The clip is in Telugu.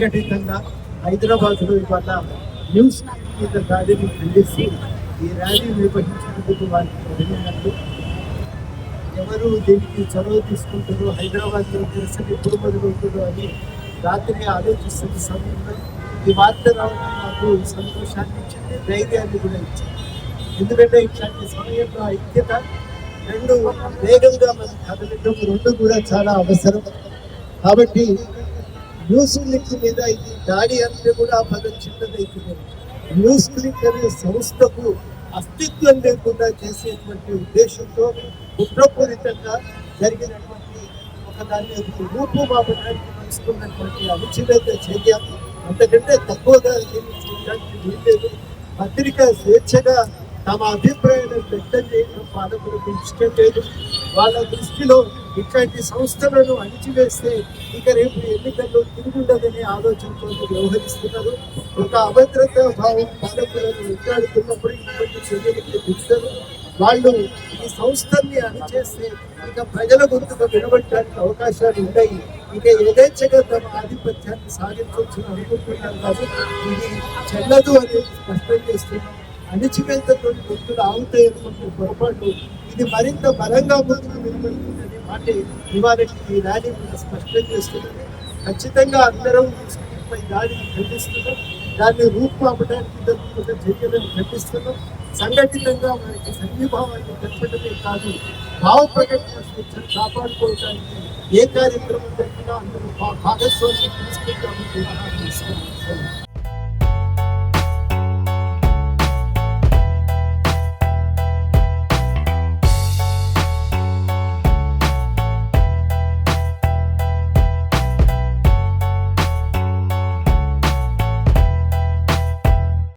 సంఘటితంగా హైదరాబాద్లో ఇవాళ న్యూస్ మీద దాడిని ఖండిస్తూ ఈ ర్యాలీ నిర్వహించినందుకు వారికి ధన్యవాదాలు. ఎవరు దీనికి చొరవ తీసుకుంటారో, హైదరాబాద్లో నిరసన ఎప్పుడు మొదలవుతుందో అని రాత్రి ఆలోచిస్తున్న సమయంలో ఈ వార్త రావడం నాకు సంతోషాన్ని ఇచ్చింది, ధైర్యాన్ని కూడా ఇచ్చింది. ఎందుకంటే ఇట్లాంటి సమయంలో ఐక్యత, రెండు వేగంగా మనం కదలడం, రెండు కూడా చాలా అవసరం. కాబట్టి న్యూస్ క్లిక్ మీద ఇది దాడి అంటే కూడా ఆ పదం చిన్నదైతుంది. న్యూస్ క్లిక్ అనే సంస్థకు అస్తిత్వం లేకుండా చేసేటువంటి ఉద్దేశంతో కుట్రపూరితంగా జరిగినటువంటి ఒకదాన్ని రూపుమాపడానికి తీసుకున్నటువంటి అవిచివేత చర్య. అంతకంటే తక్కువగా దీన్ని చేయడానికి వీల్లేదు. పత్రిక స్వేచ్ఛగా తమ అభిప్రాయాలను వ్యక్తం చేయడం పాలకులకు ఇష్టం లేదు. వాళ్ళ దృష్టిలో ఇట్లాంటి సంస్థలను అణిచివేస్తే ఇక రేపు ఎన్నికల్లో తిరుగుండదనే ఆలోచనతో వ్యవహరిస్తున్నారు. ఒక అభద్రతా భావం పాలకులను వెంటాడుతున్నప్పుడు ఇటువంటి చర్యలకు దిగుతారు. వాళ్ళు ఈ సంస్థల్ని అణిచేస్తే ఇక ప్రజల గొంతుగా వినబడటానికి అవకాశాలు ఉన్నాయి. ఇక యథేచ్ఛగా తమ ఆధిపత్యాన్ని సాగించవచ్చని అనుకుంటున్నారు. కాబట్టి ఇది చెల్లదు అనేది స్పష్టం చేస్తున్నాం. అణిచివేతతో గొంతులు ఆగుతాయనుకుంటే పొరపాటు. ఇది మరింత బలంగా ముందుకు వినబడుతుందనే మాట ఇవాళ ఈ ర్యాలీ మీద స్పష్టం చేస్తున్నది. ఖచ్చితంగా అందరం పై దాడిని ఖండిస్తున్నాం. దాన్ని రూపుమాపడానికి జరుగుతున్న చర్యలను ఖండిస్తున్నాం. సంఘటితంగా మనకి సంఘీభావాన్ని తెచ్చడమే కాదు, భావ ప్రకటన స్వేచ్ఛను కాపాడుకోవడానికి ఏ కార్యక్రమం జరిగినా అందరూ భాగస్వామ్యం తీసుకుంటామని